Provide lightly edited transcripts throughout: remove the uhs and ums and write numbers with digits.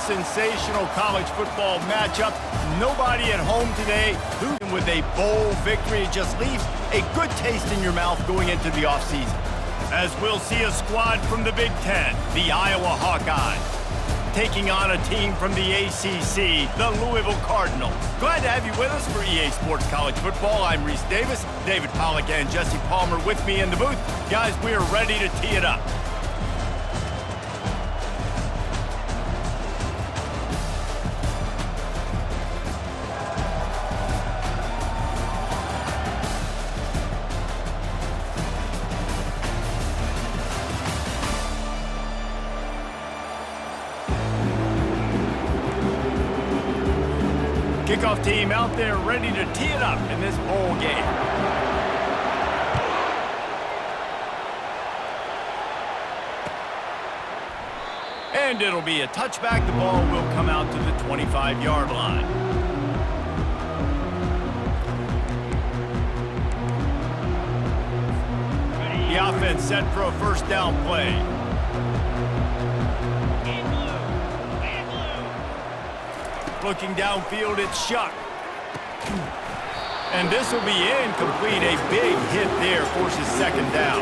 sensational college football matchup. Nobody at home today who with a bowl victory. It just leaves a good taste in your mouth going into the offseason. As we'll see a squad from the Big Ten, the Iowa Hawkeyes, taking on a team from the ACC, the Louisville Cardinals. Glad to have you with us for EA Sports College Football. I'm Reese Davis, David Pollack and Jesse Palmer with me in the booth. Guys, we are ready to tee it up. Kickoff team out there ready to tee it up in this bowl game. And it'll be a touchback. The ball will come out to the 25-yard line. The offense set for a first down play. Looking downfield, it's Shuck. And this will be incomplete. A big hit there forces second down.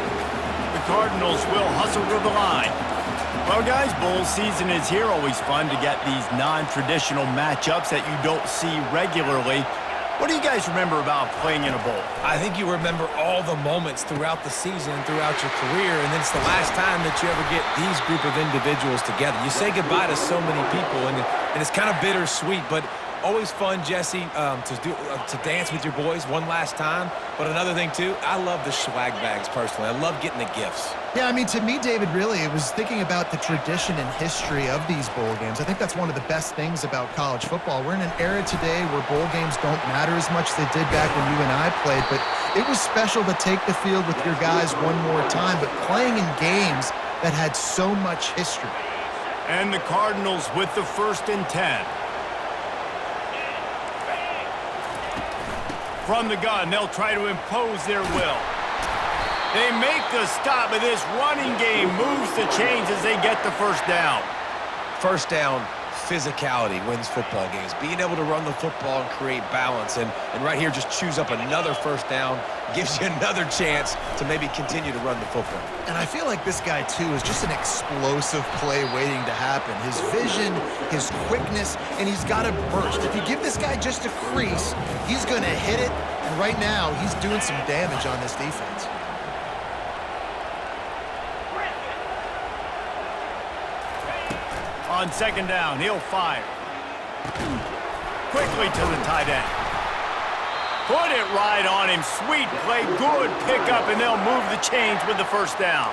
The Cardinals will hustle to the line. Well, guys, bowl season is here. Always fun to get these non-traditional matchups that you don't see regularly. What do you guys remember about playing in a bowl? I think you remember all the moments throughout the season, throughout your career, and then it's the last time that you ever get these group of individuals together. You say goodbye to so many people, and it's kind of bittersweet, but always fun, Jesse, to dance with your boys one last time. But another thing, too, I love the swag bags personally. I love getting the gifts. Yeah, I mean, to me, David, really, it was thinking about the tradition and history of these bowl games. I think that's one of the best things about college football. We're in an era today where bowl games don't matter as much as they did back when you and I played, but it was special to take the field with your guys one more time, but playing in games that had so much history. And the Cardinals with the 1st and 10. From the gun, they'll try to impose their will. They make the stop, but this running game moves the chains as they get the first down. First down, physicality wins football games. Being able to run the football and create balance. And right here, just choose up another first down, gives you another chance to maybe continue to run the football. And I feel like this guy, too, is just an explosive play waiting to happen. His vision, his quickness, and he's got a burst. If you give this guy just a crease, he's going to hit it. And right now, he's doing some damage on this defense. On second down, he'll fire. Quickly to the tight end. Put it right on him. Sweet play, good pickup, and they'll move the chains with the first down.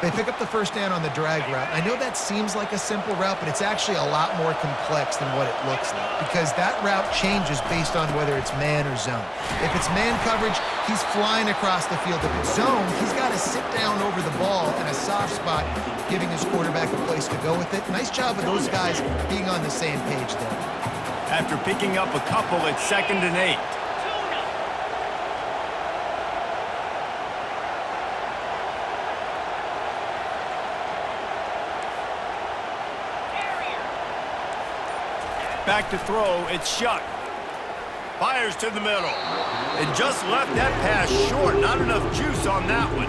They pick up the first down on the drag route. I know that seems like a simple route, but it's actually a lot more complex than what it looks like because that route changes based on whether it's man or zone. If it's man coverage, he's flying across the field. If it's zone, he's got to sit down over the ball in a soft spot, giving his quarterback a place to go with it. Nice job of those guys being on the same page there. After picking up a couple, it's 2nd and 8. Back to throw, it's Shuck. Fires to the middle. And just left that pass short. Not enough juice on that one.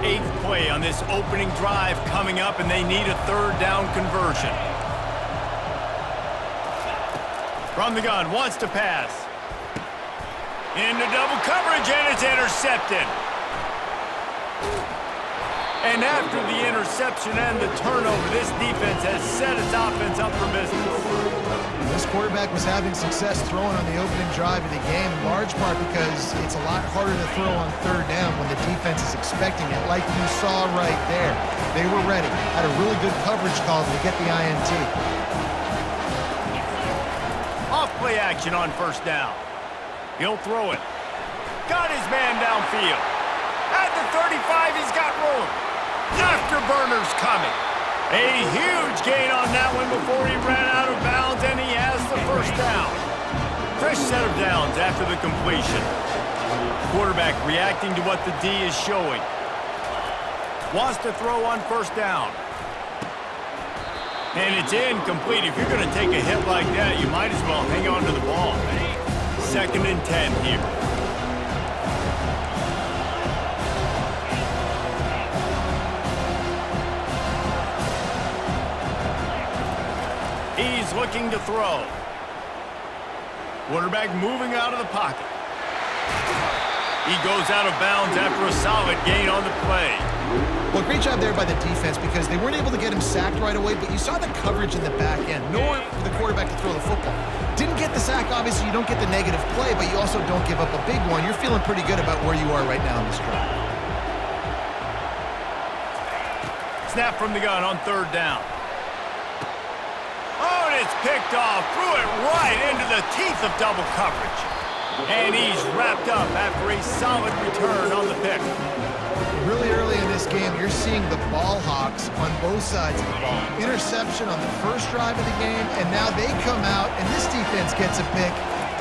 8th play on this opening drive coming up, and they need a 3rd down conversion. From the gun, wants to pass. Into double coverage, and it's intercepted. And after the interception and the turnover, this defense has set its offense up for business. This quarterback was having success throwing on the opening drive of the game, in large part because it's a lot harder to throw on 3rd down when the defense is expecting it, like you saw right there. They were ready, had a really good coverage call to get the INT. Off play action on 1st down. He'll throw it. Got his man downfield. At the 35, he's got room. Afterburner's coming. A huge gain on that one before he ran out of bounds, and he has the first down. Fresh set of downs after the completion. Quarterback reacting to what the D is showing. Wants to throw on 1st down. And it's incomplete. If you're going to take a hit like that, you might as well hang on to the ball. 2nd and 10 here. He's looking to throw. Quarterback moving out of the pocket. He goes out of bounds after a solid gain on the play. Well, great job there by the defense because they weren't able to get him sacked right away, but you saw the coverage in the back end. Nowhere for the quarterback to throw the football. Didn't get the sack, obviously you don't get the negative play, but you also don't give up a big one. You're feeling pretty good about where you are right now in this drive. Snap from the gun on 3rd down. Oh, and it's picked off. Threw it right into the teeth of double coverage. And he's wrapped up after a solid return on the pick. Really early in this game, you're seeing the ball hawks on both sides of the ball. Interception on the first drive of the game, and now they come out, and this defense gets a pick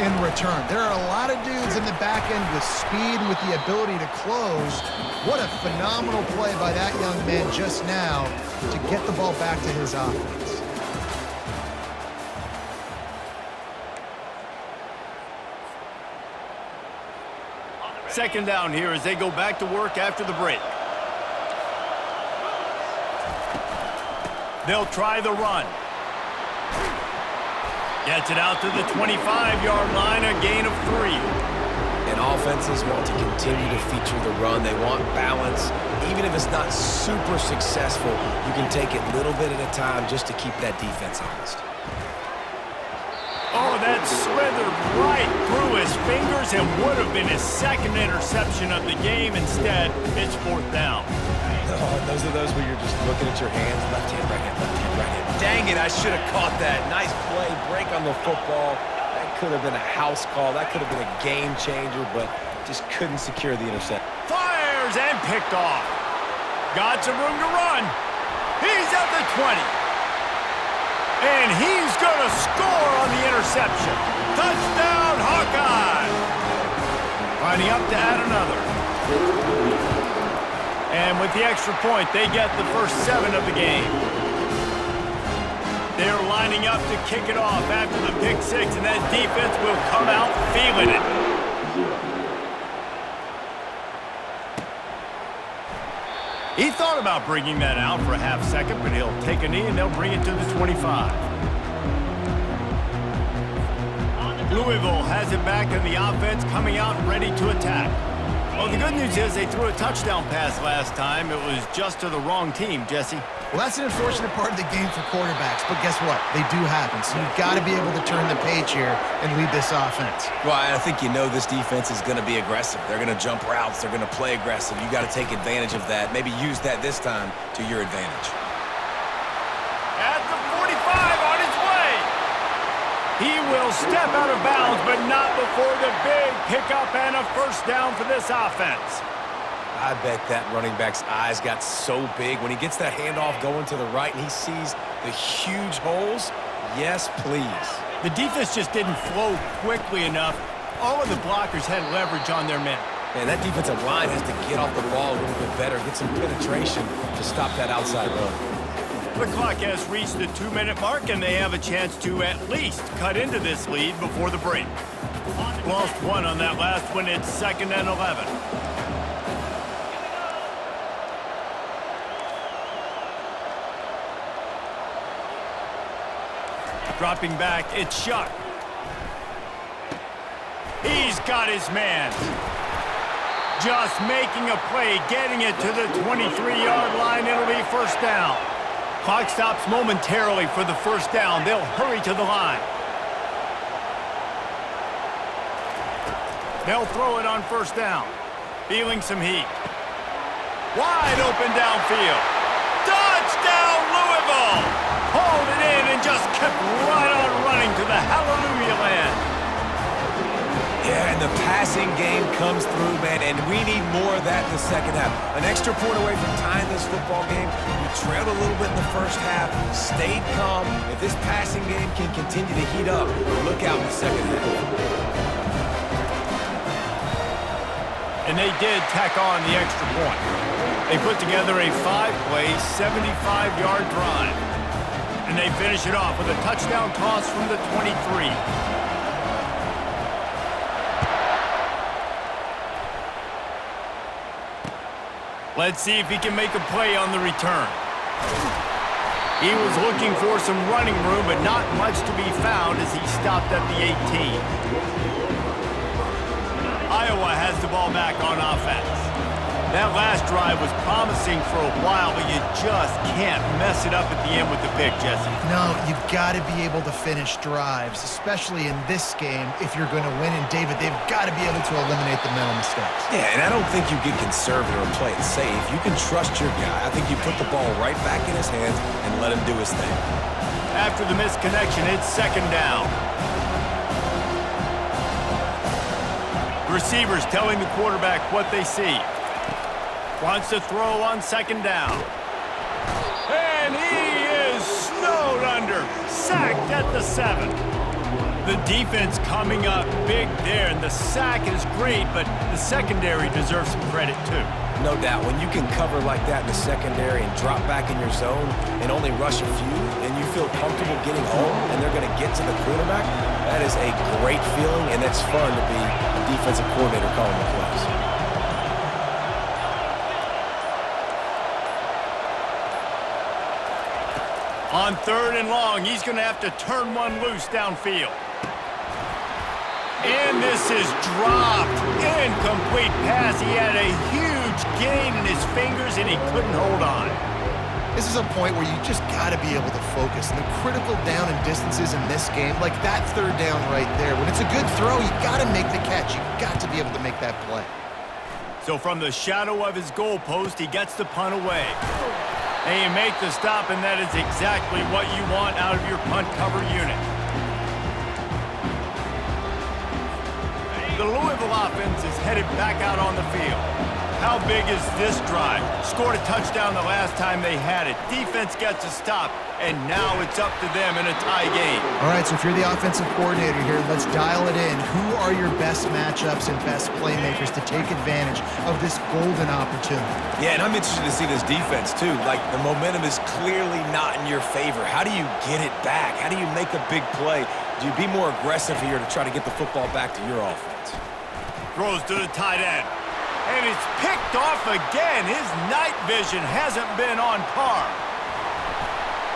in return. There are a lot of dudes in the back end with speed and with the ability to close. What a phenomenal play by that young man just now to get the ball back to his offense. Second down here as they go back to work after the break. They'll try the run. Gets it out to the 25-yard line, a gain of 3. And offenses want to continue to feature the run. They want balance. Even if it's not super successful, you can take it little bit at a time just to keep that defense honest. Oh, that slithered right through his fingers and would have been his 2nd interception of the game. Instead, it's 4th down. Oh, those are those where you're just looking at your hands. Left hand, right hand, left hand, right hand. Dang it, I should have caught that. Nice play, break on the football. That could have been a house call. That could have been a game changer, but just couldn't secure the interception. Fires and picked off. Got some room to run. He's at the 20. And he's going to score on the interception. Touchdown, Hawkeyes! Lining up to add another. And with the extra point, they get the first 7 of the game. They're lining up to kick it off after the pick 6, and that defense will come out feeling it. He thought about bringing that out for a half second, but he'll take a knee and they'll bring it to the 25. Louisville has it back in the offense, coming out ready to attack. Well, the good news is they threw a touchdown pass last time. It was just to the wrong team, Jesse. Well, that's an unfortunate part of the game for quarterbacks, but guess what? They do happen, so you've got to be able to turn the page here and lead this offense. Well, I think you know this defense is going to be aggressive. They're going to jump routes. They're going to play aggressive. You got to take advantage of that. Maybe use that this time to your advantage. At the 45 on his way. He will step out of bounds, but not before the big pickup and a first down for this offense. I bet that running back's eyes got so big when he gets that handoff going to the right and he sees the huge holes. Yes, please. The defense just didn't flow quickly enough. All of the blockers had leverage on their men. Man, that defensive line has to get off the ball a little bit better, get some penetration to stop that outside run. The clock has reached the 2-minute mark, and they have a chance to at least cut into this lead before the break. Lost 1 on that last one. It's 2nd and 11. Dropping back, it's Shuck. He's got his man. Just making a play, getting it to the 23-yard line. It'll be first down. Clock stops momentarily for the first down. They'll hurry to the line. They'll throw it on first down. Feeling some heat. Wide open downfield. Touchdown, Louisville! Hauled it in and just kept right on running to the hallelujah land. Yeah, and the passing game comes through, man, and we need more of that in the second half. An extra point away from tying this football game. We trailed a little bit in the first half, stayed calm. If this passing game can continue to heat up, look out in the second half. And they did tack on the extra point. They put together a 5-play, 75-yard drive. And they finish it off with a touchdown toss from the 23. Let's see if he can make a play on the return. He was looking for some running room, but not much to be found as he stopped at the 18. Iowa has the ball back on offense. That last drive was promising for a while, but you just can't mess it up at the end with the pick, Jesse. No, you've got to be able to finish drives, especially in this game if you're going to win. And, David, they've got to be able to eliminate the mental mistakes. Yeah, and I don't think you get conservative or play it safe. You can trust your guy. I think you put the ball right back in his hands and let him do his thing. After the misconnection, it's second down. Receivers telling the quarterback what they see. Wants to throw on second down. And he is snowed under. Sacked at the 7. The defense coming up big there, and the sack is great, but the secondary deserves some credit too. No doubt. When you can cover like that in the secondary and drop back in your zone and only rush a few, and you feel comfortable getting home and they're going to get to the quarterback, that is a great feeling, and it's fun to be a defensive coordinator calling the plays. On third and long, he's going to have to turn one loose downfield. And this is dropped. Incomplete pass. He had a huge gain in his fingers, and he couldn't hold on. This is a point where you just got to be able to focus. And the critical down and distances in this game, like that third down right there, when it's a good throw, you got to make the catch. You got to be able to make that play. So from the shadow of his goalpost, he gets the punt away. And you make the stop, and that is exactly what you want out of your punt cover unit. The Louisville offense is headed back out on the field. How big is this drive? Scored a touchdown the last time they had it. Defense gets a stop, and now it's up to them in a tie game. All right, so if you're the offensive coordinator here, let's dial it in. Who are your best matchups and best playmakers to take advantage of this golden opportunity? Yeah, and I'm interested to see this defense, too. Like, the momentum is clearly not in your favor. How do you get it back? How do you make a big play? Do you be more aggressive here to try to get the football back to your offense? Throws to the tight end. And it's picked off again. His night vision hasn't been on par.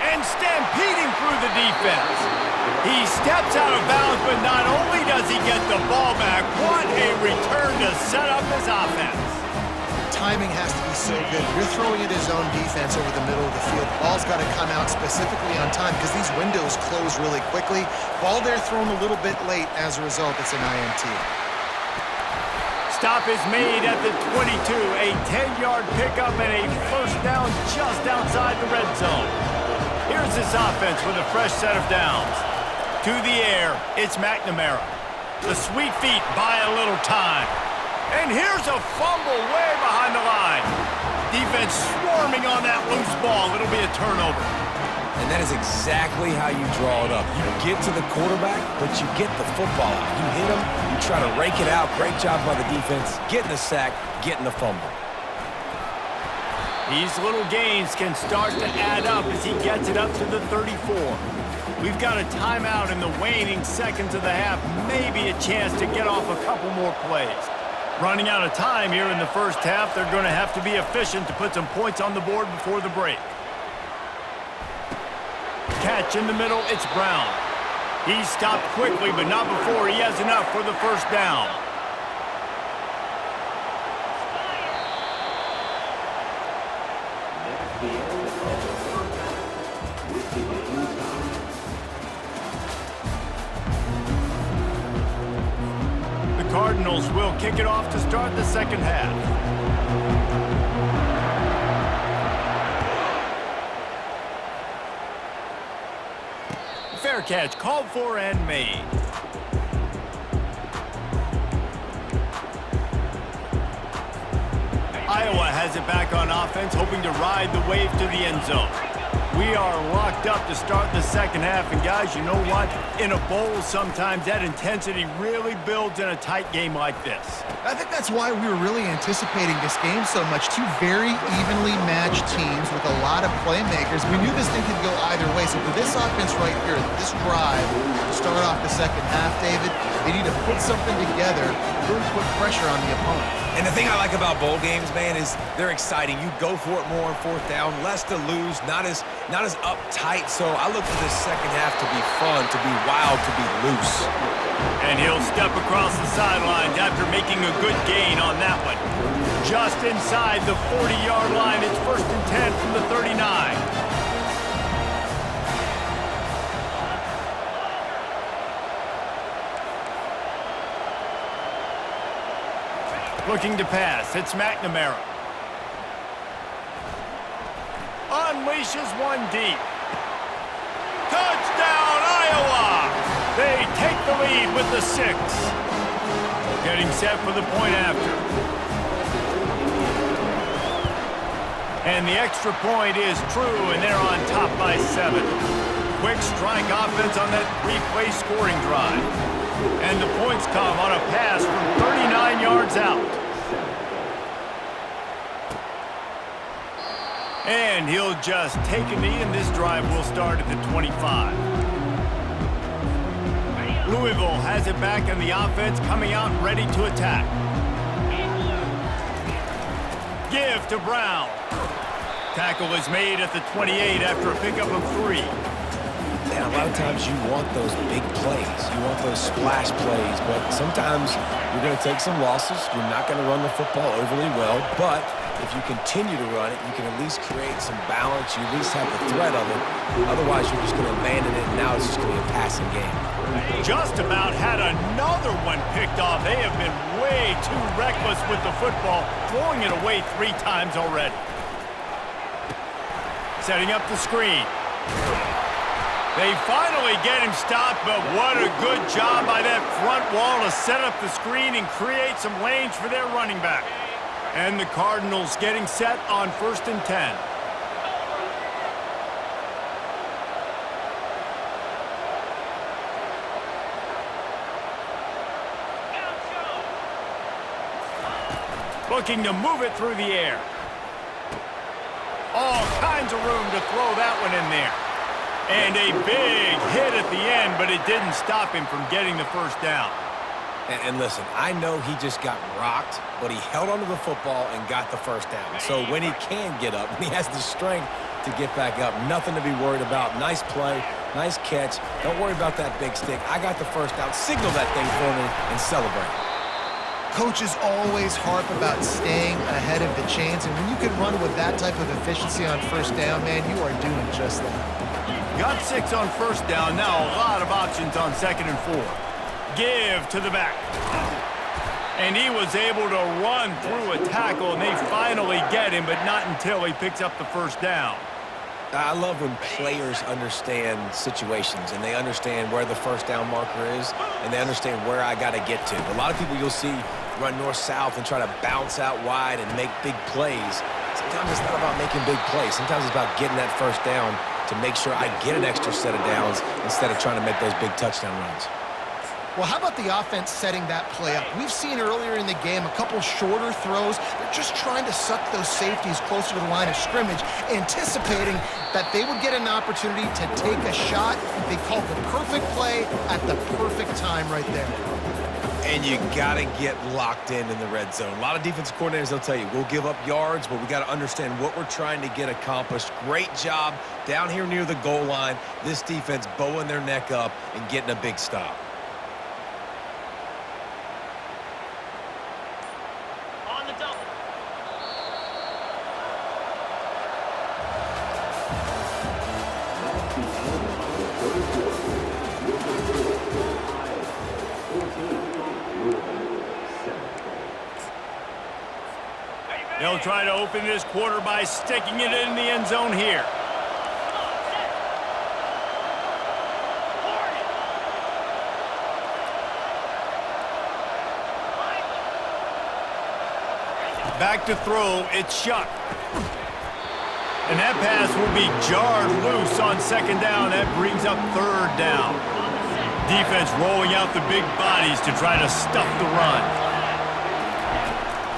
And stampeding through the defense. He steps out of bounds, but not only does he get the ball back, what a return to set up his offense. Timing has to be so good. You're throwing it his own defense over the middle of the field. Ball's got to come out specifically on time because these windows close really quickly. Ball there thrown a little bit late. As a result, it's an INT. Stop is made at the 22. A 10-yard pickup and a first down just outside the red zone. Here's this offense with a fresh set of downs. To the air, it's McNamara. The sweet feet buy a little time. And here's a fumble way behind the line. Defense swarming on that loose ball. It'll be a turnover. And that is exactly how you draw it up. You get to the quarterback, but you get the football out. You hit him, you try to rake it out. Great job by the defense, getting the sack, getting the fumble. These little gains can start to add up as he gets it up to the 34. We've got a timeout in the waning seconds of the half, maybe a chance to get off a couple more plays. Running out of time here in the first half, they're going to have to be efficient to put some points on the board before the break. Catch in the middle, it's Brown. He stopped quickly, but not before he has enough for the first down. The Cardinals will kick it off to start the second half. Fair catch, called for and made. Iowa has it back on offense, hoping to ride the wave to the end zone. We are locked up to start the second half, and guys, you know what? In a bowl, sometimes that intensity really builds in a tight game like this. I think that's why we were really anticipating this game so much. Two very evenly matched teams with a lot of playmakers. We knew this thing could go either way. So for this offense right here, this drive to start off the second half, David, they need to put something together, really put pressure on the opponent. And the thing I like about bowl games, man, is they're exciting. You go for it more on fourth down, less to lose, not as uptight. So I look for this second half to be fun, to be wild, to be loose. And he'll step across the sidelines after making a good gain on that one. Just inside the 40-yard line, it's 1st and 10 from the 39. Looking to pass, it's McNamara. Unleashes one deep. Touchdown, Iowa! They take the lead with the 6. Getting set for the point after. And the extra point is true, and they're on top by 7. Quick strike offense on that 3-play scoring drive. And the points come on a pass from 39 yards out. And he'll just take a knee, and this drive will start at the 25. Louisville has it back in the offense, coming out ready to attack. Give to Brown. Tackle is made at the 28 after a pickup of 3. And a lot of times you want those big plays. You want those splash plays. But sometimes you're going to take some losses. You're not going to run the football overly well. But if you continue to run it, you can at least create some balance. You at least have the threat of it. Otherwise, you're just going to abandon it, and now it's just going to be a passing game. Just about had another one picked off. They have been way too reckless with the football, throwing it away 3 times already. Setting up the screen. They finally get him stopped, but what a good job by that front wall to set up the screen and create some lanes for their running back. And the Cardinals getting set on 1st and 10. Looking to move it through the air. All kinds of room to throw that one in there. And a big hit at the end, but it didn't stop him from getting the 1st down. And listen, I know he just got rocked, but he held onto the football and got the 1st down. So when he can get up, when he has the strength to get back up, nothing to be worried about. Nice play, nice catch. Don't worry about that big stick. I got the 1st down. Signal that thing for me and celebrate. Coaches always harp about staying ahead of the chains, and when you can run with that type of efficiency on 1st down, man, you are doing just that. Got 6 on 1st down. Now a lot of options on 2nd and 4. Give to the back. And he was able to run through a tackle, and they finally get him, but not until he picks up the 1st down. I love when players understand situations and they understand where the 1st down marker is and they understand where I got to get to. A lot of people you'll see run north-south and try to bounce out wide and make big plays. Sometimes it's not about making big plays. Sometimes it's about getting that 1st down to make sure I get an extra set of downs instead of trying to make those big touchdown runs. Well, how about the offense setting that play up? We've seen earlier in the game a couple shorter throws. They're just trying to suck those safeties closer to the line of scrimmage, anticipating that they would get an opportunity to take a shot. They called the perfect play at the perfect time right there. And you got to get locked in the red zone. A lot of defensive coordinators, they'll tell you, we'll give up yards, but we got to understand what we're trying to get accomplished. Great job down here near the goal line. This defense bowing their neck up and getting a big stop. They'll try to open this quarter by sticking it in the end zone here. Back to throw, it's Shuck. And that pass will be jarred loose on second down. That brings up third down. Defense rolling out the big bodies to try to stuff the run.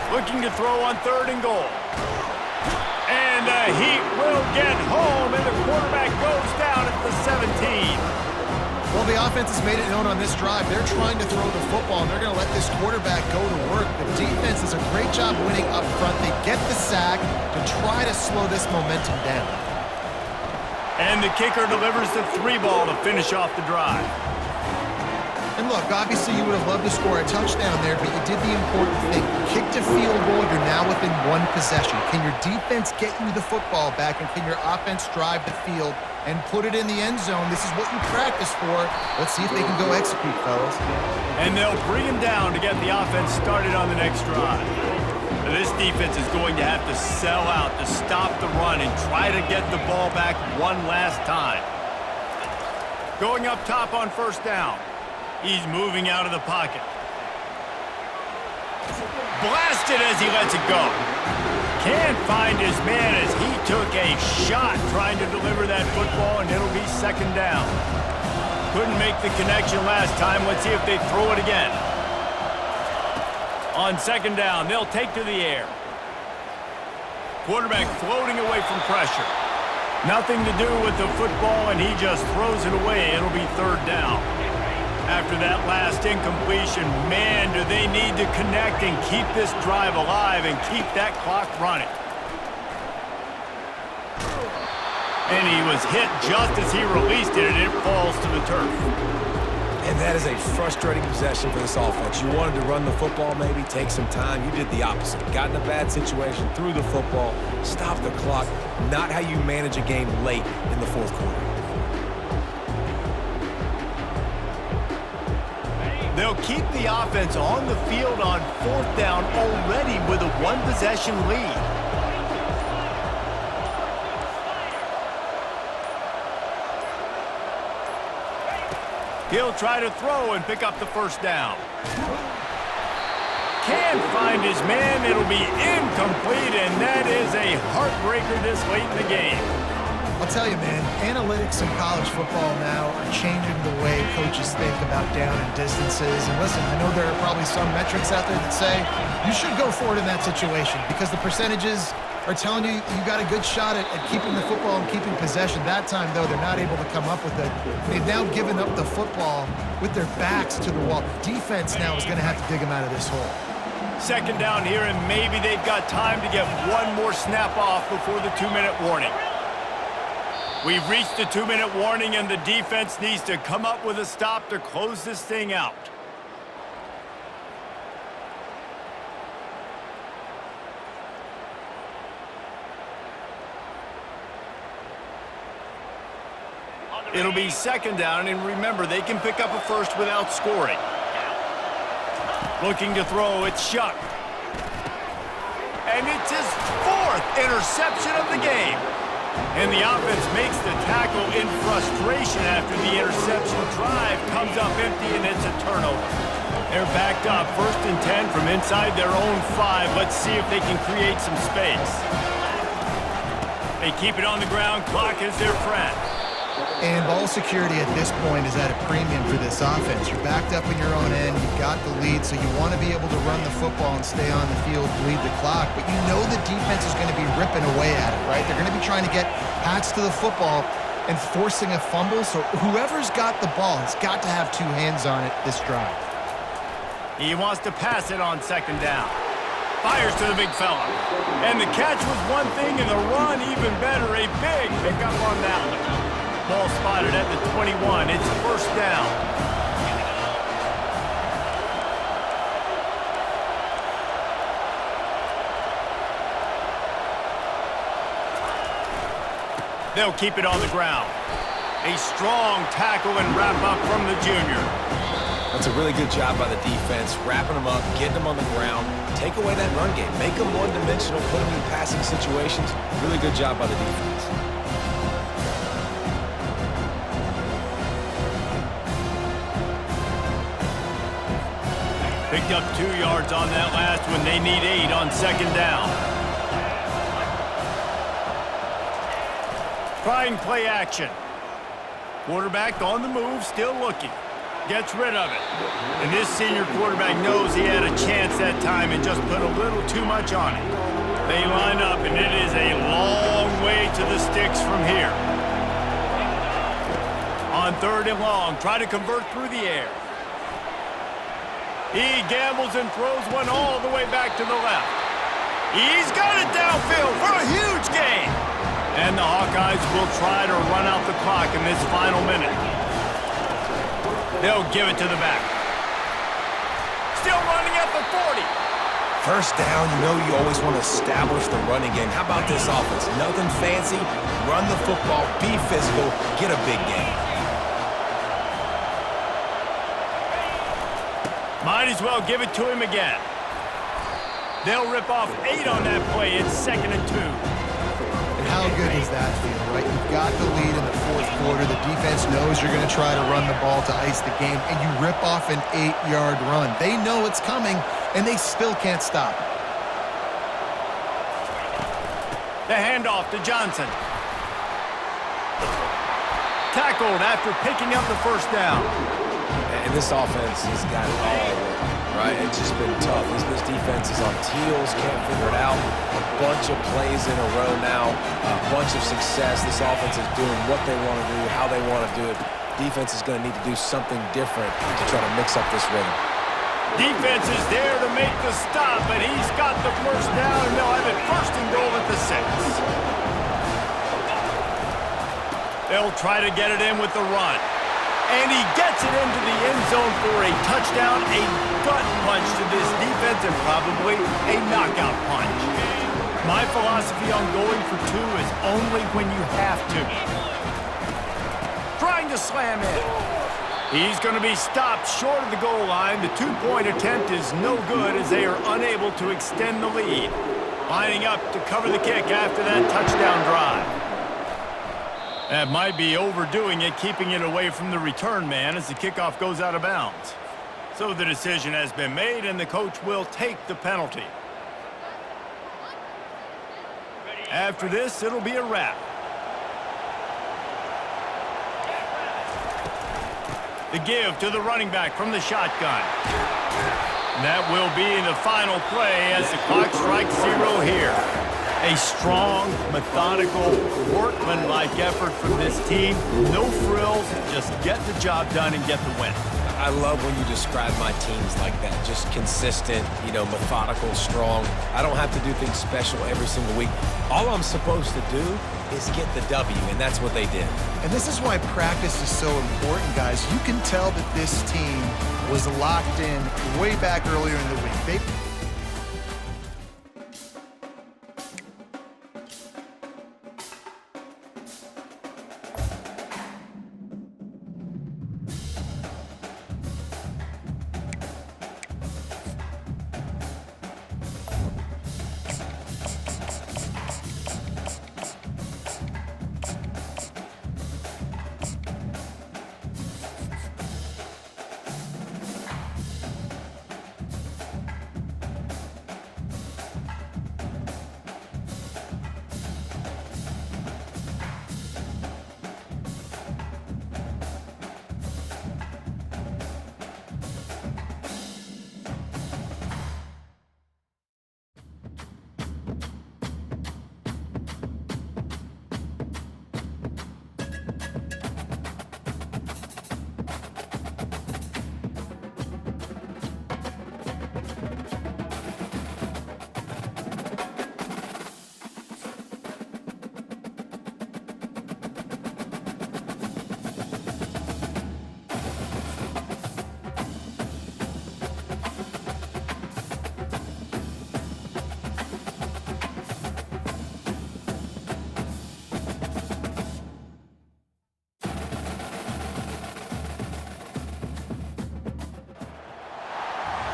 Looking to throw on third and goal. And the Heat will get home, and the quarterback goes down at the 17. Well, the offense has made it known on this drive. They're trying to throw the football, and they're going to let this quarterback go to work. The defense does a great job winning up front. They get the sack to try to slow this momentum down. And the kicker delivers the 3-ball to finish off the drive. And look, obviously you would have loved to score a touchdown there, but you did the important thing. You kicked a field goal, you're now within one possession. Can your defense get you the football back, and can your offense drive the field and put it in the end zone? This is what you practice for. Let's see if they can go execute, fellas. And they'll bring him down to get the offense started on the next drive. Now, this defense is going to have to sell out to stop the run and try to get the ball back one last time. Going up top on first down. He's moving out of the pocket. Blasted as he lets it go. Can't find his man as he took a shot trying to deliver that football, and it'll be second down. Couldn't make the connection last time. Let's see if they throw it again. On second down, they'll take to the air. Quarterback floating away from pressure. Nothing to do with the football, and he just throws it away. It'll be third down. After that last incompletion, man, do they need to connect and keep this drive alive and keep that clock running. And he was hit just as he released it, and it falls to the turf. And that is a frustrating possession for this offense. You wanted to run the football, maybe take some time. You did the opposite. Got in a bad situation, threw the football, stopped the clock. Not how you manage a game late in the fourth quarter. They'll keep the offense on the field on fourth down already with a one-possession lead. He'll try to throw and pick up the first down. Can't find his man. It'll be incomplete, and that is a heartbreaker this late in the game. I'll tell you, man, analytics in college football now are changing the way coaches think about down and distances. And listen, I know there are probably some metrics out there that say you should go for it in that situation because the percentages are telling you you got a good shot at keeping the football and keeping possession. That time, though, they're not able to come up with it. They've now given up the football with their backs to the wall. The defense now is going to have to dig them out of this hole. Second down here, and maybe they've got time to get one more snap off before the 2-minute warning. We've reached the 2-minute warning, and the defense needs to come up with a stop to close this thing out. It'll be second down, and remember, they can pick up a first without scoring. Looking to throw, it's Shuck. And it's his fourth interception of the game. And the offense makes the tackle in frustration after the interception. Drive comes up empty, and it's a turnover. They're backed up, 1st and 10 from inside their own 5. Let's see if they can create some space. They keep it on the ground. Clock is their friend. And ball security at this point is at a premium for this offense. You're backed up in your own end. You've got the lead, so you want to be able to run the football and stay on the field, bleed the clock. But you know the defense is going to be ripping away at it, right? They're going to be trying to get hats to the football and forcing a fumble. So whoever's got the ball has got to have 2 hands on it this drive. He wants to pass it on second down. Fires to the big fella. And the catch was one thing, and the run even better. A big pickup on that one. Ball spotted at the 21. It's first down. They'll keep it on the ground. A strong tackle and wrap up from the junior. That's a really good job by the defense, wrapping them up, getting them on the ground, take away that run game, make them one-dimensional, put them in passing situations. Really good job by the defense. Picked up 2 yards on that last one. They need 8 on second down. Trying play action. Quarterback on the move, still looking. Gets rid of it. And this senior quarterback knows he had a chance that time and just put a little too much on it. They line up, and it is a long way to the sticks from here. On 3rd and long, try to convert through the air. He gambles and throws one all the way back to the left. He's got it downfield for a huge gain. And the Hawkeyes will try to run out the clock in this final minute. They'll give it to the back. Still running at the 40. First down, you know you always want to establish the running game. How about this offense? Nothing fancy. Run the football, be physical, get a big gain. Might as well give it to him again. They'll rip off 8 on that play. It's 2nd and 2. And how good does that feel, right? You've got the lead in the 4th quarter. The defense knows you're going to try to run the ball to ice the game, and you rip off an 8-yard run. They know it's coming, and they still can't stop it. The handoff to Johnson. Tackled after picking up the 1st down. And this offense has got it all right. It's just been tough. This defense is on heels, can't figure it out. A bunch of plays in a row now, a bunch of success. This offense is doing what they want to do, how they want to do it. Defense is going to need to do something different to try to mix up this rhythm. Defense is there to make the stop, but he's got the 1st down, and they'll have it 1st and goal at the 6. They'll try to get it in with the run. And he gets it into the end zone for a touchdown, a gut punch to this defense, and probably a knockout punch. My philosophy on going for 2 is only when you have to. Trying to slam in. He's going to be stopped short of the goal line. The 2-point attempt is no good as they are unable to extend the lead. Lining up to cover the kick after that touchdown drive. That might be overdoing it, keeping it away from the return man as the kickoff goes out of bounds. So the decision has been made, and the coach will take the penalty. After this, it'll be a wrap. The give to the running back from the shotgun. That will be the final play as the clock strikes 0 here. A strong, methodical, workman-like effort from this team. No frills, just get the job done and get the win. I love when you describe my teams like that. Just consistent, methodical, strong. I don't have to do things special every single week. All I'm supposed to do is get the W, and that's what they did. And this is why practice is so important, guys. You can tell that this team was locked in way back earlier in the week.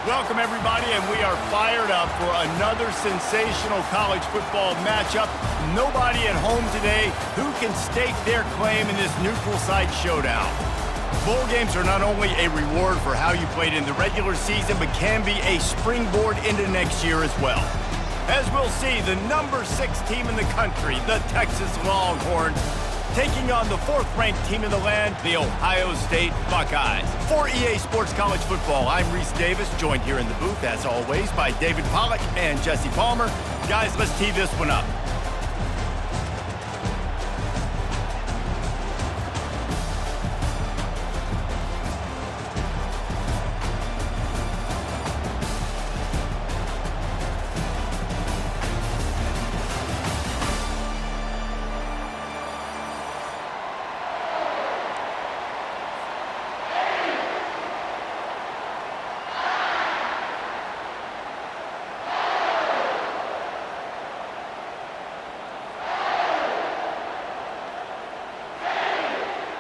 Welcome, everybody, and we are fired up for another sensational college football matchup. Nobody at home today who can stake their claim in this neutral site showdown. Bowl games are not only a reward for how you played in the regular season, but can be a springboard into next year as well. As we'll see, the number 6 team in the country, the Texas Longhorns, taking on the 4th-ranked team in the land, the Ohio State Buckeyes. For EA Sports College Football, I'm Reese Davis, joined here in the booth, as always, by David Pollack and Jesse Palmer. Guys, let's tee this one up.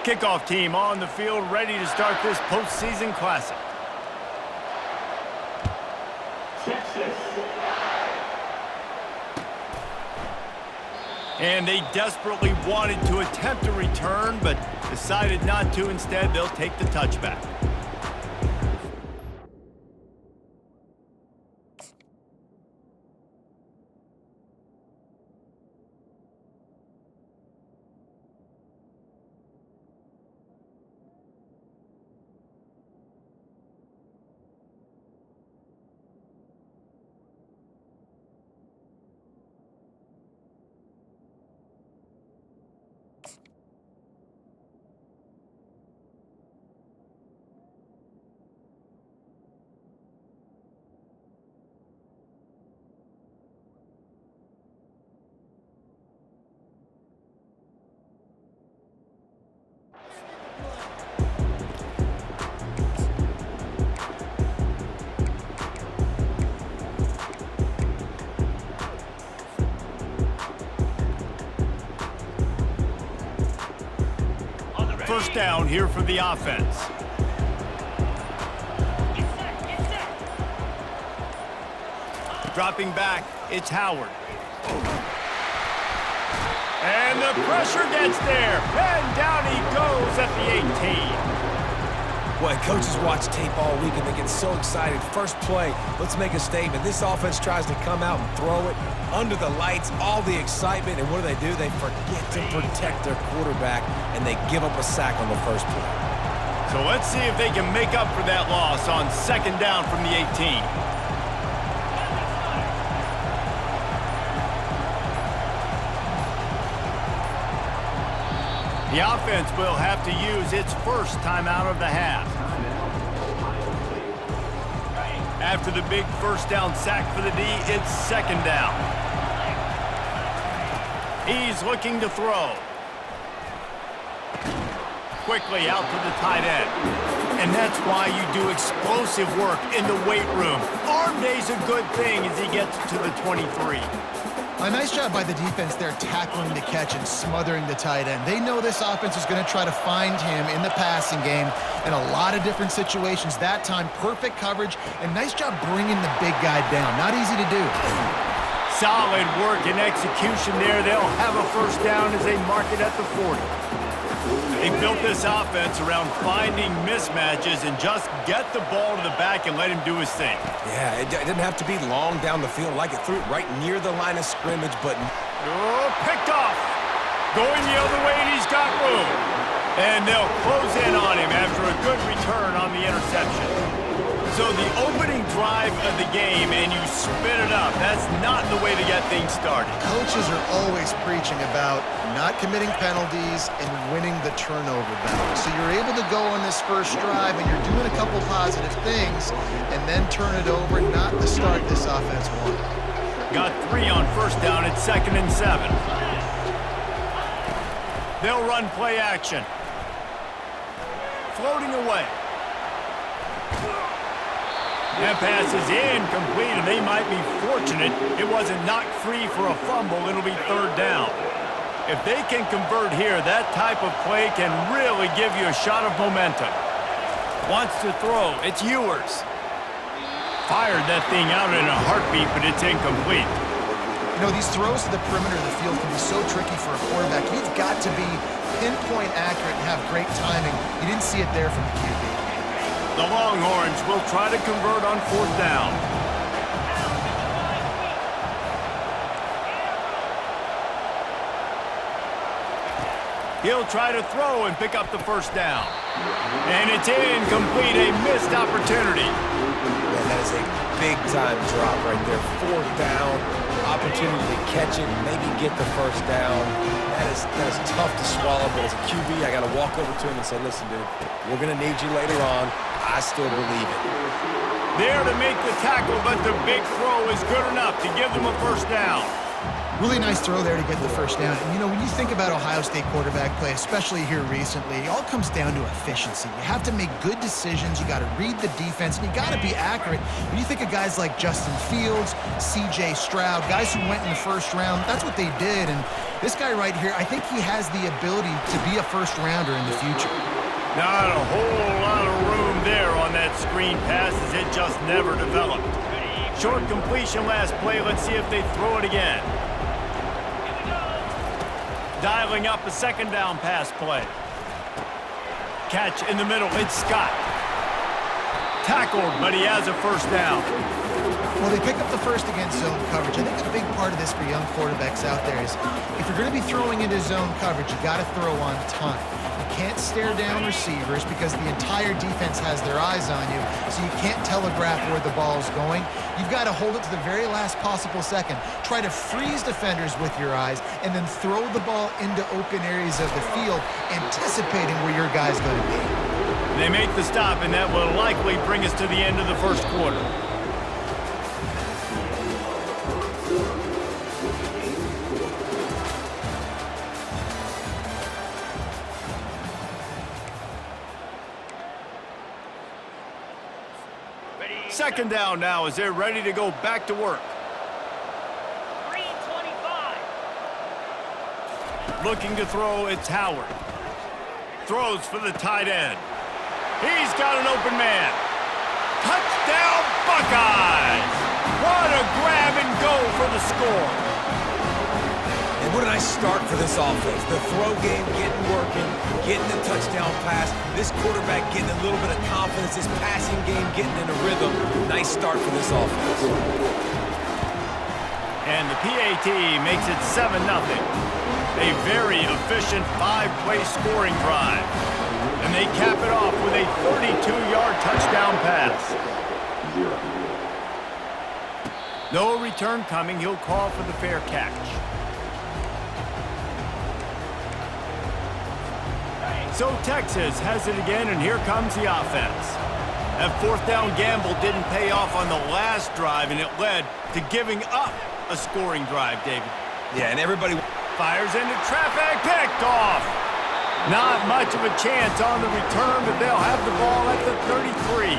Kickoff team on the field, ready to start this postseason classic. And they desperately wanted to attempt a return, but decided not to. Instead, they'll take the touchback. First down here for the offense. Dropping back, it's Howard. And the pressure gets there. And down he goes at the 18. Boy, coaches watch tape all week and they get so excited. First play, let's make a statement. This offense tries to come out and throw it under the lights, all the excitement, and what do? They forget to protect their quarterback, and they give up a sack on the first play. So let's see if they can make up for that loss on 2nd down from the 18. The offense will have to use its first timeout of the half. After the big first down sack for the D, it's 2nd down. He's looking to throw. Quickly out to the tight end. And that's why you do explosive work in the weight room. Arm day's a good thing as he gets to the 23. A nice job by the defense there, tackling the catch and smothering the tight end. They know this offense is going to try to find him in the passing game in a lot of different situations. That time, perfect coverage, and nice job bringing the big guy down. Not easy to do. Solid work and execution there. They'll have a first down as they mark it at the 40. They built this offense around finding mismatches and just get the ball to the back and let him do his thing. Yeah, it didn't have to be long down the field. Like it threw it right near the line of scrimmage, but... Oh, picked off. Going the other way, and he's got room. And they'll close in on him after a good return on the interception. So the opening drive of the game, and you spin it up. That's not the way to get things started. Coaches are always preaching about not committing penalties and winning the turnover battle. So you're able to go on this first drive, and you're doing a couple positive things, and then turn it over, not the start this offense wanted. Got 3 on first down at 2nd and 7. They'll run play action. Floating away. That pass is incomplete, and they might be fortunate it wasn't knocked free for a fumble. It'll be 3rd down. If they can convert here, that type of play can really give you a shot of momentum. Wants to throw. It's Ewers. Fired that thing out in a heartbeat, but it's incomplete. You know, these throws to the perimeter of the field can be so tricky for a quarterback. You've got to be pinpoint accurate and have great timing. You didn't see it there from the QB. The Longhorns will try to convert on 4th down. He'll try to throw and pick up the first down. And it's incomplete, a missed opportunity. Man, that is a big-time drop right there. Fourth down, opportunity to catch it, maybe get the first down. That is tough to swallow, but as a QB, I got to walk over to him and say, listen, dude, we're going to need you later on. I still believe it. There to make the tackle, but the big throw is good enough to give them a first down. Really nice throw there to get the first down. And, you know, when you think about Ohio State quarterback play, especially here recently, it all comes down to efficiency. You have to make good decisions. You got to read the defense, and you got to be accurate. When you think of guys like Justin Fields, C.J. Stroud, guys who went in the first round, that's what they did. And this guy right here, I think he has the ability to be a first-rounder in the future. Not a whole lot of room there on that screen pass as it just never developed. Short completion last play. Let's see if they throw it again. Dialing up a second down pass play. Catch in the middle. It's Scott. Tackled, but he has a first down. Well, they pick up the first against zone coverage. I think a big part of this for young quarterbacks out there is if you're going to be throwing into zone coverage, you got to throw on time. You can't stare down receivers because the entire defense has their eyes on you, so you can't telegraph where the ball's going. You've got to hold it to the very last possible second. Try to freeze defenders with your eyes and then throw the ball into open areas of the field, anticipating where your guy's going to be. They make the stop, and that will likely bring us to the end of the first quarter. Second down now as they're ready to go back to work. 3:25. Looking to throw, it's Howard. Throws for the tight end. He's got an open man. Touchdown, Buckeyes! What a grab and go for the score. And what a nice start for this offense. The throw game getting working, getting the touchdown pass. This quarterback getting a little bit of confidence. This passing game getting in a rhythm. Nice start for this offense. And the PAT makes it 7-0. A very efficient 5-play scoring drive. And they cap it off with a 32-yard touchdown pass. No return coming. He'll call for the fair catch. So Texas has it again, and here comes the offense. That fourth down gamble didn't pay off on the last drive, and it led to giving up a scoring drive, David. Yeah, and everybody fires into traffic, picked off. Not much of a chance on the return, but they'll have the ball at the 33.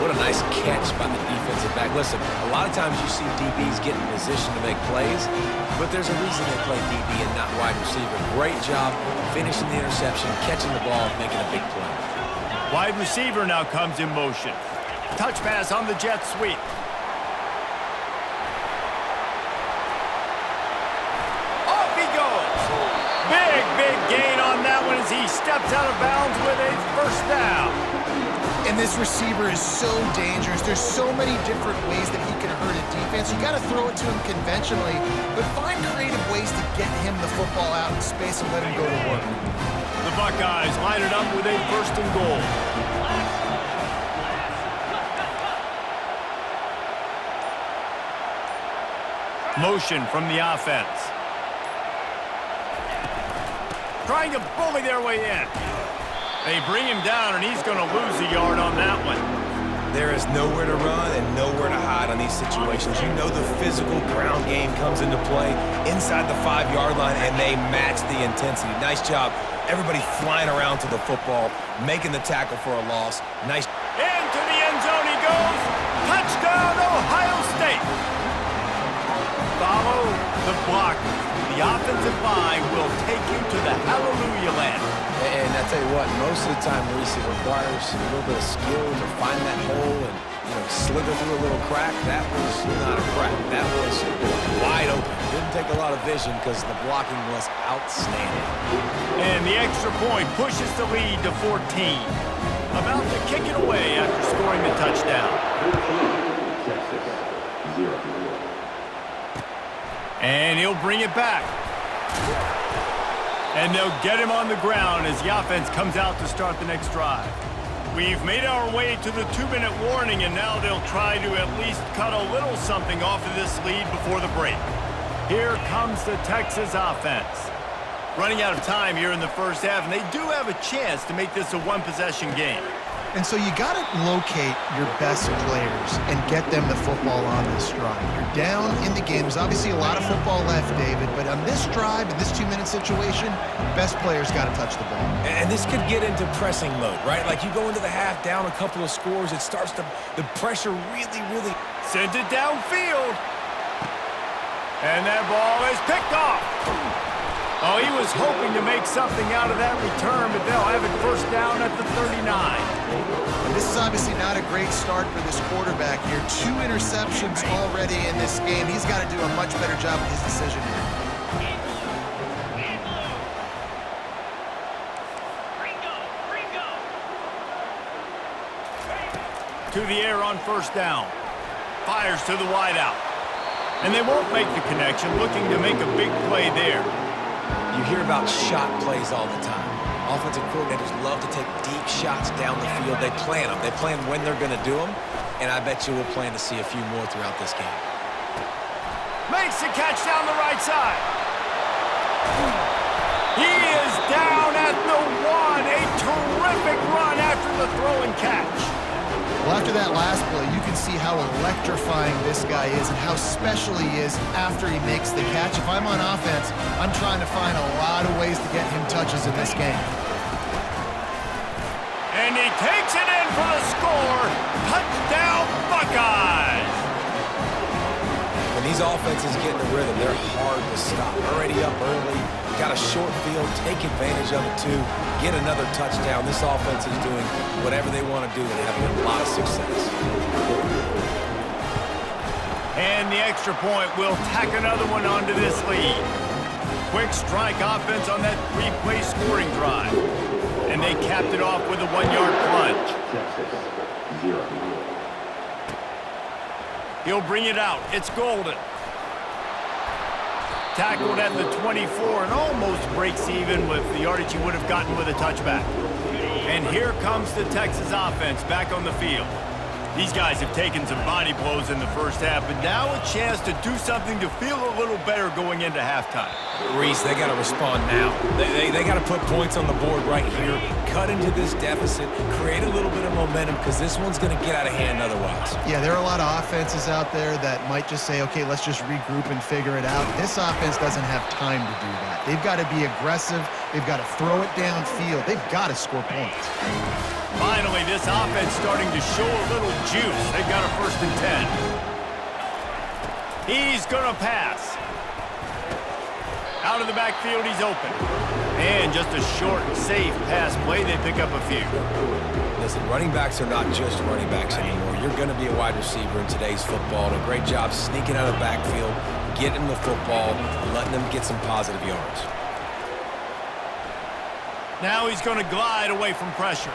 What a nice catch by the defensive back. Listen, a lot of times you see DBs get in position to make plays, but there's a reason they play DB and not wide receiver. Great job finishing the interception, catching the ball, making a big play. Wide receiver now comes in motion. Touch pass on the jet sweep. Off he goes. Big gain on that one as he steps out of bounds with a first down. And this receiver is so dangerous. There's so many different ways that he can hurt a defense. You got to throw it to him conventionally, but find creative ways to get him the football out in space and let him go to work. The Buckeyes line it up with a first and goal. Motion from the offense. Trying to bully their way in. They bring him down, and he's going to lose a yard on that one. There is nowhere to run and nowhere to hide on these situations. You know the physical ground game comes into play inside the 5-yard line, and they match the intensity. Nice job. Everybody flying around to the football, making the tackle for a loss. Nice. Into the end zone he goes. Touchdown, Ohio State. Follow the block. The offensive line will take you to the hallelujah land. And I tell you what, most of the time, Reese, it requires a little bit of skill to find that hole and slither through a little crack. That was not a crack. That was wide open. Didn't take a lot of vision because the blocking was outstanding. And the extra point pushes the lead to 14. About to kick it away after scoring the touchdown. And he'll bring it back. And they'll get him on the ground as the offense comes out to start the next drive. We've made our way to the 2-minute warning, and now they'll try to at least cut a little something off of this lead before the break. Here comes the Texas offense. Running out of time here in the first half, and they do have a chance to make this a one-possession game. And so you got to locate your best players and get them the football on this drive. You're down in the game. There's obviously a lot of football left, David, but on this drive, in this 2-minute situation, best players got to touch the ball. And this could get into pressing mode, right? Like you go into the half down a couple of scores, it starts to, the pressure really... Sends it downfield. And that ball is picked off. Oh, he was hoping to make something out of that return, but they'll have it first down at the 39. And this is obviously not a great start for this quarterback here. 2 interceptions already in this game. He's got to do a much better job with his decision here. To the air on first down. Fires to the wideout. And they won't make the connection, looking to make a big play there. You hear about shot plays all the time. Offensive coordinators love to take deep shots down the field. They plan them. They plan when they're going to do them, and I bet you we'll plan to see a few more throughout this game. Makes the catch down the right side. He is down at the 1. A terrific run after the throw and catch. Well, after that last play, you can see how electrifying this guy is and how special he is after he makes the catch. If I'm on offense, I'm trying to find a lot of ways to get him touches in this game. And he takes it in for the score. Touchdown, Buckeyes! When these offenses get in the rhythm, they're hard to stop. Already up early, got a short field, take advantage of it too, get another touchdown. This offense is doing whatever they want to do and having a lot of success. And the extra point will tack another one onto this lead. Quick strike offense on that 3-play scoring drive. And they capped it off with a 1-yard plunge. He'll bring it out. It's Golden. Tackled at the 24 and almost breaks even with the yardage he would have gotten with a touchback. And here comes the Texas offense back on the field. These guys have taken some body blows in the first half, but now a chance to do something to feel a little better going into halftime. Reese, they got to respond now. They got to put points on the board right here, cut into this deficit, create a little bit of momentum because this one's going to get out of hand otherwise. Yeah, there are a lot of offenses out there that might just say, okay, let's just regroup and figure it out. This offense doesn't have time to do that. They've got to be aggressive. They've got to throw it downfield. They've got to score points. Finally, this offense starting to show a little juice. They've got a 1st and 10. He's going to pass. Out of the backfield, he's open. And just a short, safe pass play. They pick up a few. Listen, running backs are not just running backs anymore. You're going to be a wide receiver in today's football. And a great job sneaking out of the backfield, getting them the football, letting them get some positive yards. Now he's going to glide away from pressure.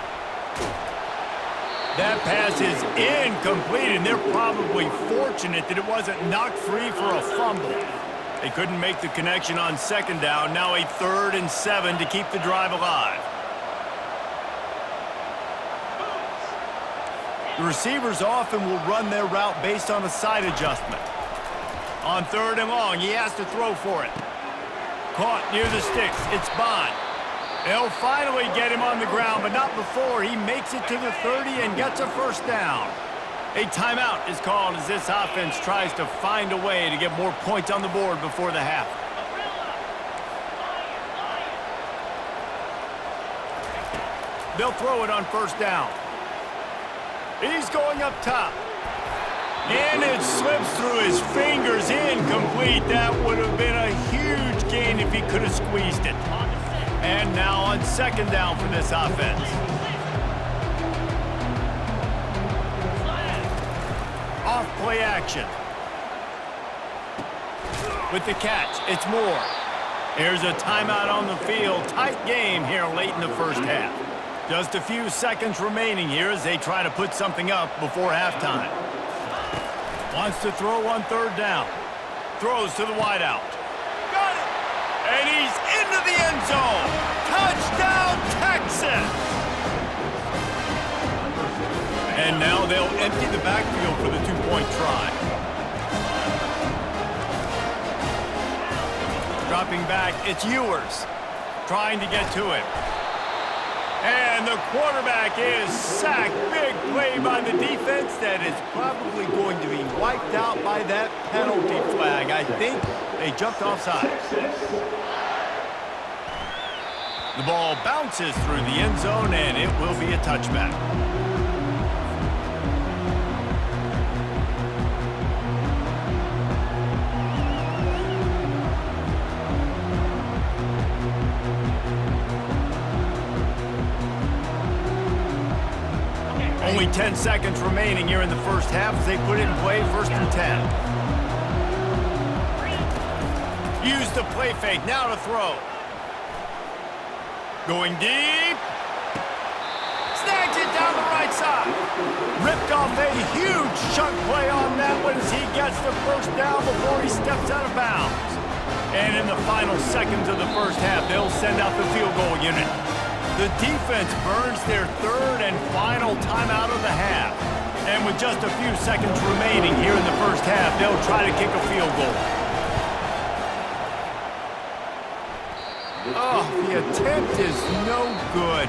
That pass is incomplete, and they're probably fortunate that it wasn't knocked free for a fumble. They couldn't make the connection on 2nd down. Now a 3rd and 7 to keep the drive alive. The receivers often will run their route based on a side adjustment. On 3rd and long, he has to throw for it. Caught near the sticks. It's Bond. They'll finally get him on the ground, but not before he makes it to the 30 and gets a 1st down. A timeout is called as this offense tries to find a way to get more points on the board before the half. They'll throw it on 1st down. He's going up top. And it slips through his fingers, incomplete. That would have been a huge gain if he could have squeezed it. And now on 2nd down for this offense. Off play action. With the catch, it's Moore. Here's a timeout on the field. Tight game here late in the first half. Just a few seconds remaining here as they try to put something up before halftime. Wants to throw on 3rd down. Throws to the wideout. Got it! And he's in into the end zone. Touchdown, Texas! And now they'll empty the backfield for the two-point try. Dropping back, it's Ewers. Trying to get to it. And the quarterback is sacked. Big play by the defense that is probably going to be wiped out by that penalty flag. I think they jumped offside. The ball bounces through the end zone, and it will be a touchback. Only 10 seconds remaining here in the first half as they put it in play, 1st and 10. Use the play fake, now to throw. Going deep. Snags it down the right side. Ripped off a huge chunk play on that one as he gets the first down before he steps out of bounds. And in the final seconds of the first half, they'll send out the field goal unit. The defense burns their third and final timeout of the half. And with just a few seconds remaining here in the first half, they'll try to kick a field goal. Oh, the attempt is no good.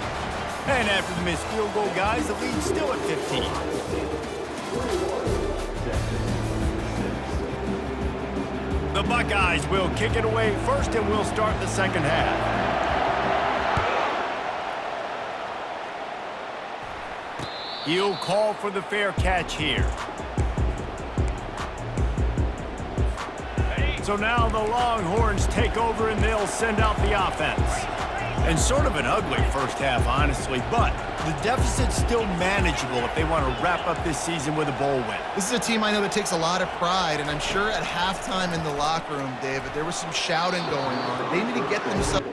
And after the missed field goal, guys, the lead's still at 15. The Buckeyes will kick it away first, and we'll start the second half. He'll call for the fair catch here. So now the Longhorns take over and they'll send out the offense. And sort of an ugly first half, honestly, but the deficit's still manageable if they want to wrap up this season with a bowl win. This is a team I know that takes a lot of pride, and I'm sure at halftime in the locker room, David, there was some shouting going on. They need to get themselves...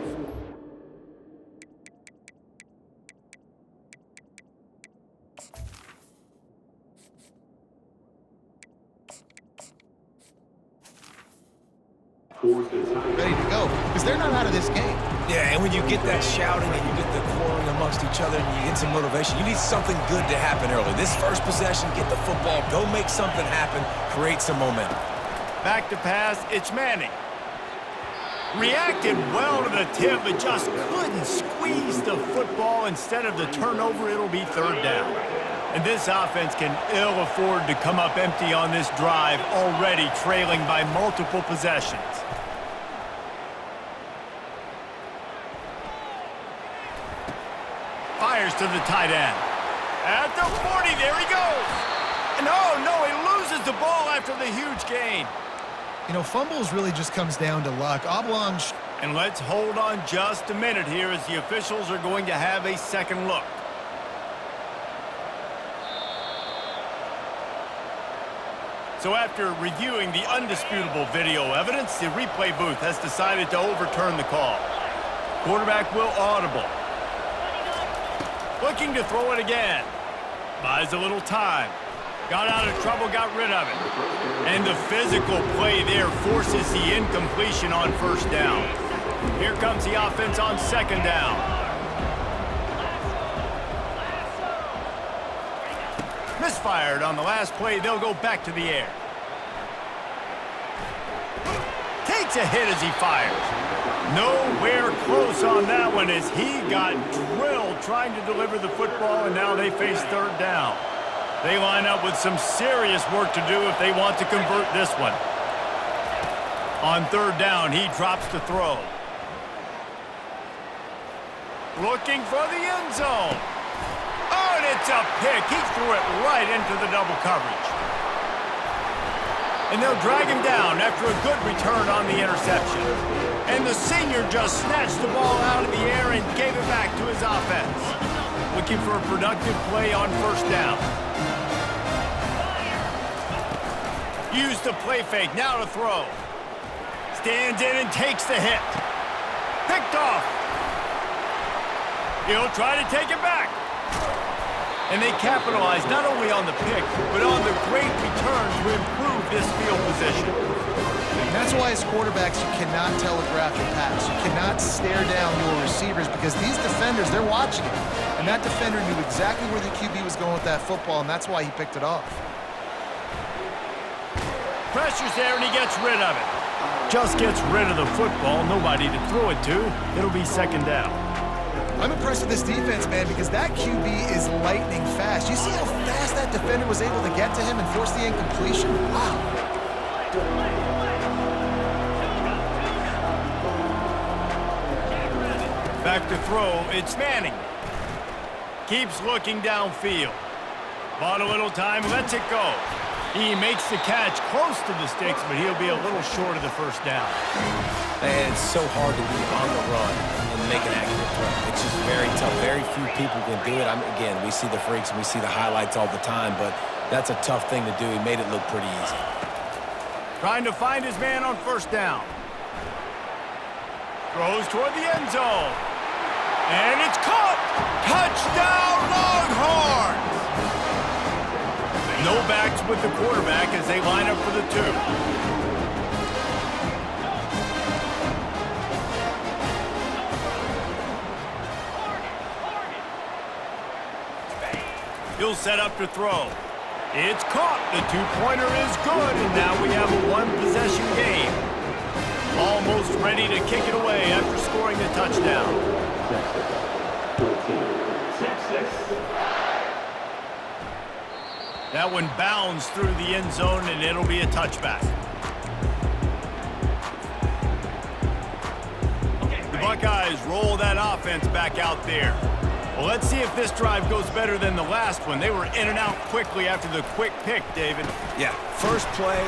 ready to go, because they're not out of this game. Yeah, and when you get that shouting and you get the quarreling amongst each other and you get some motivation, you need something good to happen early. This first possession, get the football, go make something happen, create some momentum. Back to pass, it's Manning. Reacted well to the tip, but just couldn't squeeze the football. Instead of the turnover, it'll be third down. And this offense can ill afford to come up empty on this drive, already trailing by multiple possessions. Fires to the tight end. At the 40, there he goes. And oh no, he loses the ball after the huge gain. You know, fumbles really just comes down to luck. Oblong... And let's hold on just a minute here as the officials are going to have a second look. So after reviewing the undisputable video evidence, the replay booth has decided to overturn the call. Quarterback will audible. Looking to throw it again. Buys a little time. Got out of trouble, got rid of it. And the physical play there forces the incompletion on first down. Here comes the offense on second down. Misfired on the last play. They'll go back to the air. Takes a hit as he fires. Nowhere close on that one as he got drilled trying to deliver the football, and now they face third down. They line up with some serious work to do if they want to convert this one. On third down, he drops to throw. Looking for the end zone. Oh, and it's a pick. He threw it right into the double coverage. And they'll drag him down after a good return on the interception. And the senior just snatched the ball out of the air and gave it back to his offense. Looking for a productive play on first down. Use the play fake, now to throw. Stands in and takes the hit. Picked off. He'll try to take it back. And they capitalize not only on the pick, but on the great return to improve this field position. And that's why as quarterbacks, you cannot telegraph your pass. You cannot stare down your receivers because these defenders, they're watching it. And that defender knew exactly where the QB was going with that football, and that's why he picked it off. Pressure's there, and he gets rid of it. Just gets rid of the football. Nobody to throw it to. It'll be second down. I'm impressed with this defense, man, because that QB is lightning fast. You see how fast that defender was able to get to him and force the incompletion? Wow. Back to throw. It's Manning. Keeps looking downfield. Bought a little time, lets it go. He makes the catch close to the sticks, but he'll be a little short of the first down. And it's so hard to be on the run and make an accurate throw. It's just very tough. Very few people can do it. Again, we see the freaks and we see the highlights all the time, but that's a tough thing to do. He made it look pretty easy. Trying to find his man on first down. Throws toward the end zone. And it's caught! Touchdown, Longhorns! No backs with the quarterback as they line up for the 2. He'll set up to throw. It's caught. The 2-pointer is good, and now we have a 1-possession game. Almost ready to kick it away after scoring the touchdown. That one bounds through the end zone, and it'll be a touchback. The Buckeyes roll that offense back out there. Well, let's see if this drive goes better than the last one. They were in and out quickly after the quick pick, David. Yeah, first play,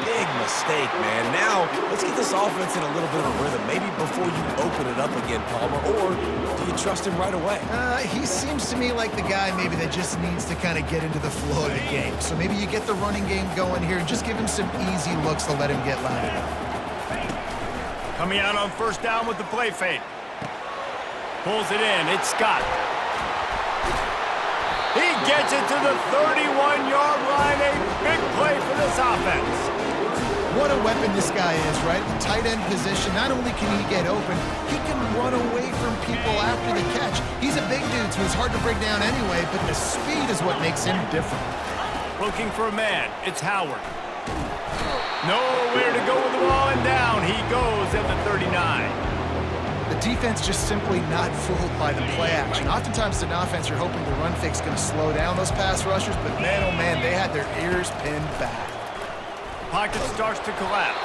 big mistake, man. Now, let's get this offense in a little bit of a rhythm. Maybe before you open it up again, Palmer, or do you trust him right away? He seems to me like the guy maybe that just needs to kind of get into the flow of the game. So maybe you get the running game going here and just give him some easy looks to let him get loaded up. Coming out on first down with the play fake. Pulls it in. It's Scott. He gets it to the 31-yard line. A big play for this offense. What a weapon this guy is, right? The tight end position, not only can he get open, he can run away from people after the catch. He's a big dude, so he's hard to break down anyway, but the speed is what makes him different. Looking for a man. It's Howard. Nowhere to go with the ball, and down he goes at the 39. The defense just simply not fooled by the play action. Oftentimes, in offense, you're hoping the run fake's going to slow down those pass rushers, but man, oh man, they had their ears pinned back. Pocket starts to collapse,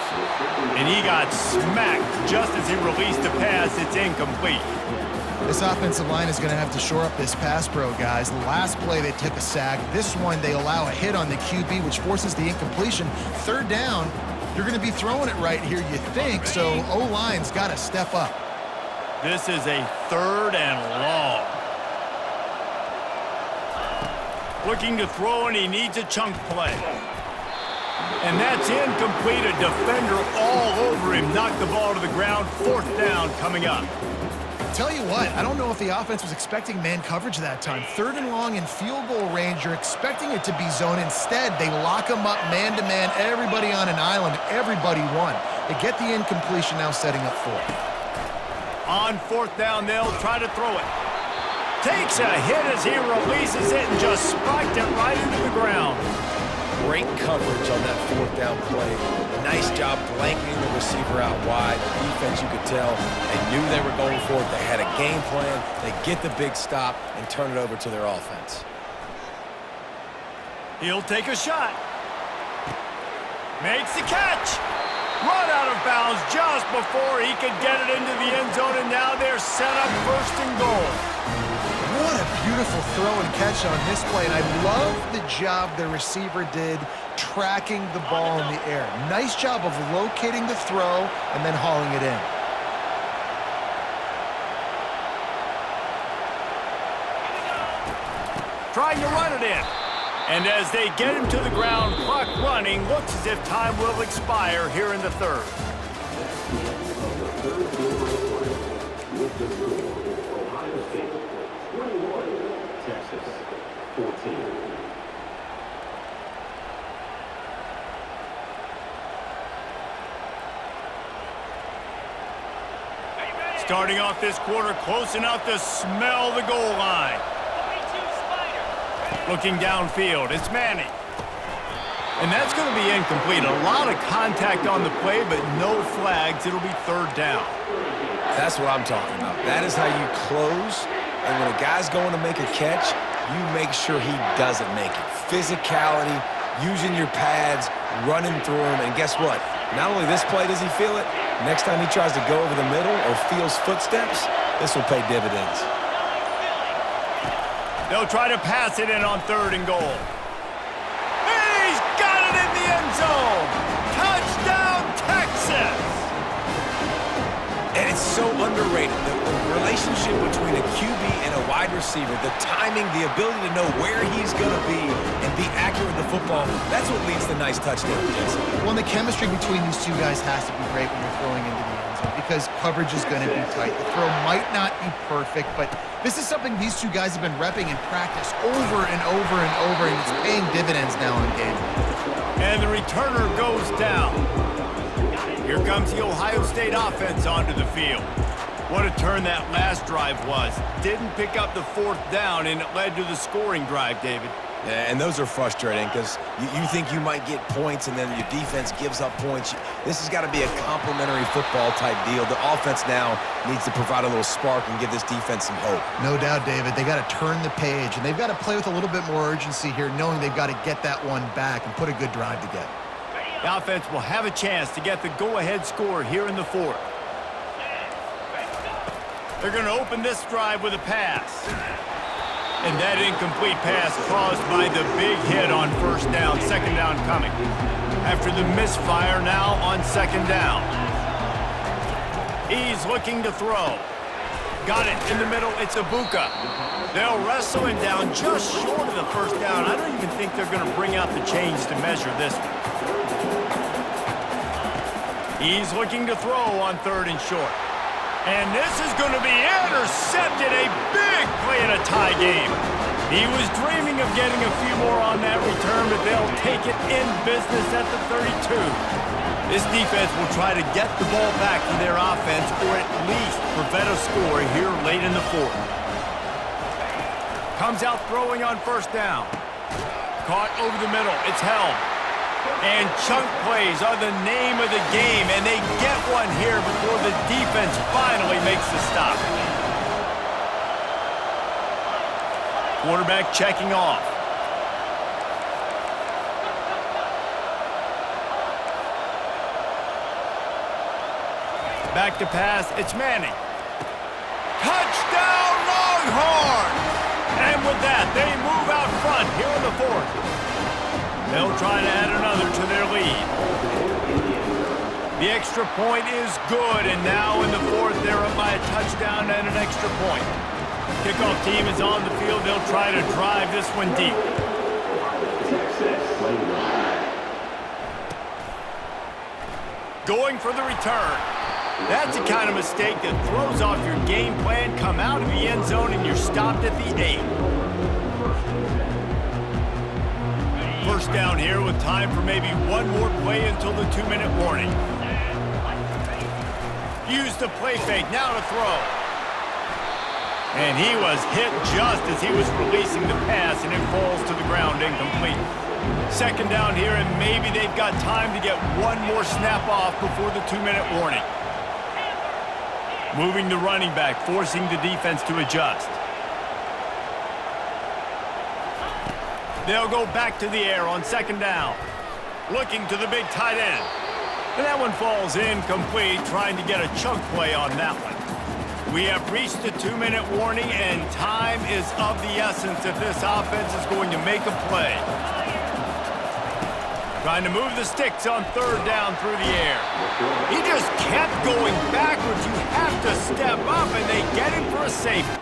and he got smacked just as he released the pass. It's incomplete. This offensive line is going to have to shore up this pass pro, guys. The last play, they took a sack. This one, they allow a hit on the QB, which forces the incompletion. Third down, you're going to be throwing it right here, you think, so O-line's got to step up. This is a third and long. Looking to throw, and he needs a chunk play. And that's incomplete. A defender all over him. Knocked the ball to the ground. Fourth down coming up. Tell you what, I don't know if the offense was expecting man coverage that time. Third and long in field goal range, you're expecting it to be zone. Instead, they lock them up man-to-man, everybody on an island, everybody won. They get the incompletion, now setting up fourth. On fourth down, they'll try to throw it. Takes a hit as he releases it and just spiked it right into the ground. Great coverage on that fourth down play. Nice job blanketing the receiver out wide. The defense, you could tell, they knew they were going for it. They had a game plan. They get the big stop and turn it over to their offense. He'll take a shot. Makes the catch. Run out of bounds just before he could get it into the end zone, and now they're set up first and goal. What a beautiful throw and catch on this play, and I love the job the receiver did tracking the ball in the air. Nice job of locating the throw and then hauling it in. Trying to run it in. And as they get him to the ground, clock running, looks as if time will expire here in the third. Starting off this quarter close enough to smell the goal line. Looking downfield, it's Manning. And that's going to be incomplete. A lot of contact on the play, but no flags. It'll be third down. That's what I'm talking about. That is how you close. And when a guy's going to make a catch, you make sure he doesn't make it. Physicality, using your pads, running through him. And guess what? Not only this play does he feel it, next time he tries to go over the middle or feels footsteps, this will pay dividends. They'll try to pass it in on third and goal. He's got it in the end zone. Touchdown, Texas. And it's so underrated, the relationship between a QB and a wide receiver, the timing, the ability to know where he's going to be and be accurate with the football, that's what leads to nice touchdowns, Jason. Well, and the chemistry between these two guys has to be great when you're throwing into the end zone because coverage is going to be tight. The throw might not be perfect, but this is something these two guys have been repping in practice over and over and over, and it's paying dividends now in game. And the returner goes down. Here comes the Ohio State offense onto the field. What a turn that last drive was. Didn't pick up the fourth down, and it led to the scoring drive, David. Yeah, and those are frustrating because you think you might get points and then your defense gives up points. This has got to be a complementary football type deal. The offense now needs to provide a little spark and give this defense some hope. No doubt, David. They got to turn the page, and they've got to play with a little bit more urgency here, knowing they've got to get that one back and put a good drive together. The offense will have a chance to get the go-ahead score here in the fourth. They're going to open this drive with a pass. And that incomplete pass caused by the big hit on first down, second down coming. After the misfire now on second down. He's looking to throw. Got it in the middle, it's Ibuka. They'll wrestle him down just short of the first down. I don't even think they're going to bring out the chains to measure this one. He's looking to throw on third and short. And this is going to be intercepted. A big play in a tie game. He was dreaming of getting a few more on that return, but they'll take it in business at the 32. This defense will try to get the ball back to their offense or at least prevent a score here late in the fourth. Comes out throwing on first down. Caught over the middle. It's held. And chunk plays are the name of the game, and they get one here before the defense finally makes the stop. Quarterback checking off. Back to pass, it's Manning. Touchdown, Longhorns! And with that, they move out front here in the fourth. They'll try to add another to their lead. The extra point is good, and now in the fourth, they're up by a touchdown and an extra point. Kickoff team is on the field. They'll try to drive this one deep. Going for the return. That's the kind of mistake that throws off your game plan. Come out of the end zone, and you're stopped at the 8. First down here with time for maybe one more play until the 2-minute warning. Use the play fake, now to throw. And he was hit just as he was releasing the pass, and it falls to the ground incomplete. Second down here, and maybe they've got time to get one more snap off before the 2-minute warning. Moving the running back, forcing the defense to adjust. They'll go back to the air on second down. Looking to the big tight end. And that one falls incomplete, trying to get a chunk play on that one. We have reached the 2-minute warning, and time is of the essence if this offense is going to make a play. Trying to move the sticks on third down through the air. He just kept going backwards. You have to step up, and they get him for a safety.